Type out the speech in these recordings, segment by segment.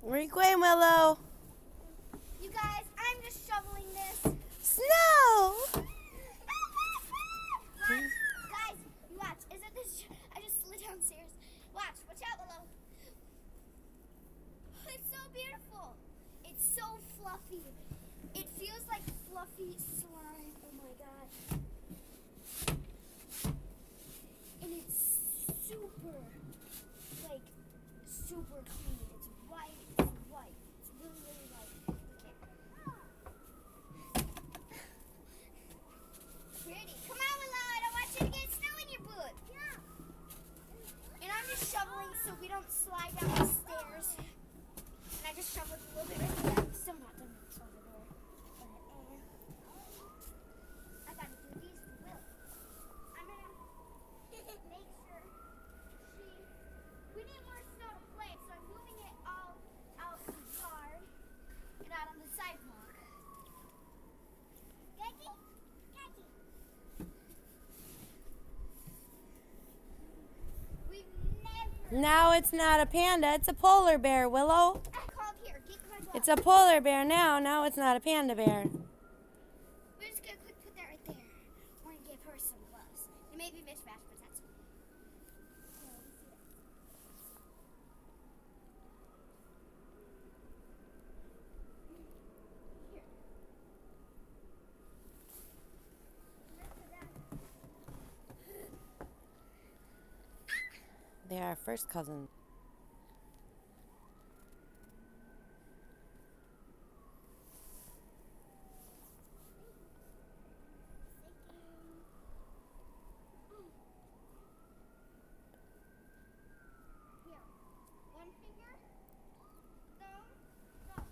Where you going, Willow? You guys, I'm just shoveling this. Snow! Watch. Guys, you watch. Isn't this... I just slid downstairs. Watch out, Willow. It's so beautiful. It's so fluffy. It feels like fluffy slime. Oh my god. And it's super clean. It's white. It's white. It's really, really white. Pretty. Come on, Willow. I don't want you to get snow in your boot. Yeah. And I'm just shoveling so we don't slide down the stairs. And I just shoveled a little bit right there. I'm still not done with this over there. But I gotta do these for Will. I'm gonna make sure we need more snow to play, so I'm moving it all out in the yard and out on the sidewalk. Gaggy? We've never... Now it's not a panda, it's a polar bear, Willow. I called here. Get my glove. It's a polar bear now. Now it's not a panda bear. We're just gonna quick put that right there. We're gonna give her some gloves. It may be mismatched, but that's okay. Here. They are first cousins. Here. One finger. Thumb. Thumb.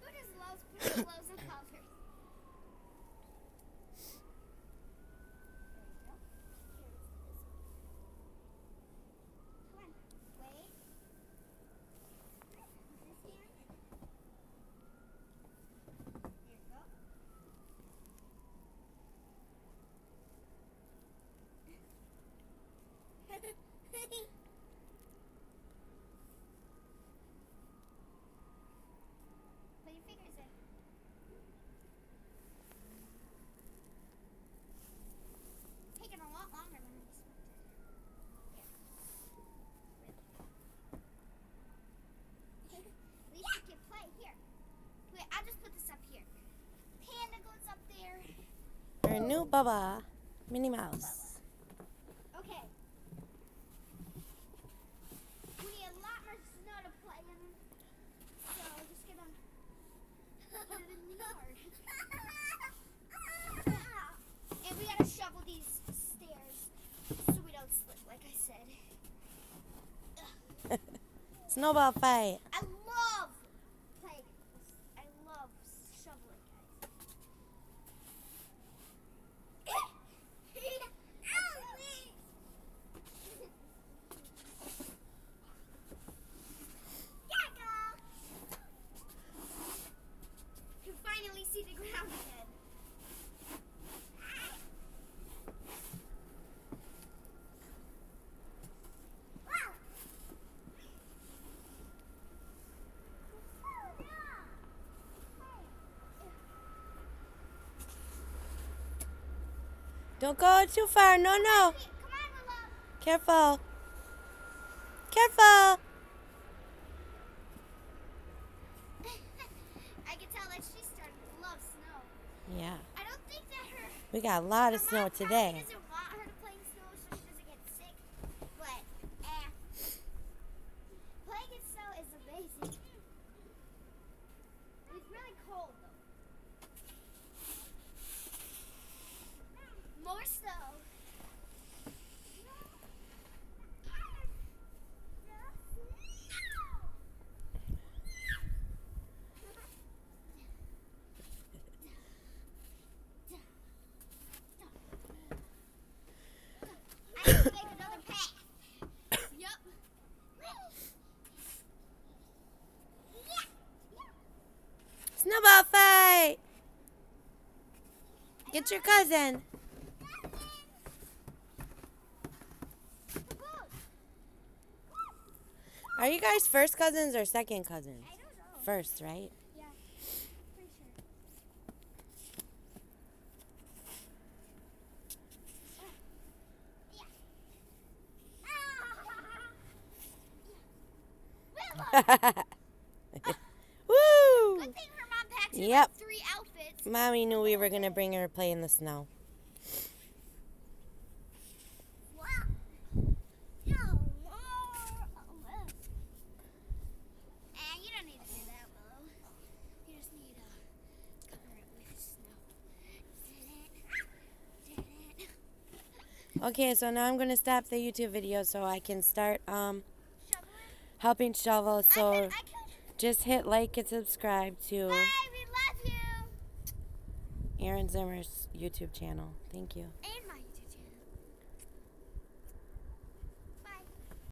Who just loves putting gloves on powder? There you go. Here's this one. Come on. Wait. This hand. There you go. Put your fingers in. Taking a lot longer than I expected. Here. At least you can play. Here. Wait, I'll just put this up here. Panda goes up there. Our new Bubba, Minnie Mouse. Okay. We need a lot more snow to play in. So we're just gonna put it in the yard. And we gotta shovel these stairs so we don't slip, like I said. Snowball fight. I love playing. I love shoveling, guys. You can finally see the ground again. Don't go too far. No, no. Come on, Willow. Careful. Careful. I can tell that she's starting to love snow. Yeah. I don't think that her We got a lot of her snow mom probably today. doesn't want her to play in snow so she doesn't get sick. But playing in snow is amazing. It's really cold though. More snow. I have to make another path. Yup. Snowball fight. I Get your cousin. Are you guys first cousins or second cousins? I don't know. First, right? Yeah, pretty sure. Woo! Good thing her mom packed in Yep. like 3 outfits. Mommy knew we were going to bring her to play in the snow. Wow. No more. And you don't need to do that, Willow. You just need to cover it with snow. Okay, so now I'm going to stop the YouTube video so I can start Shoveling. helping shovel. So I could. just hit like and subscribe to Bye, we love you. Aaron Zimmer's YouTube channel. Thank you. And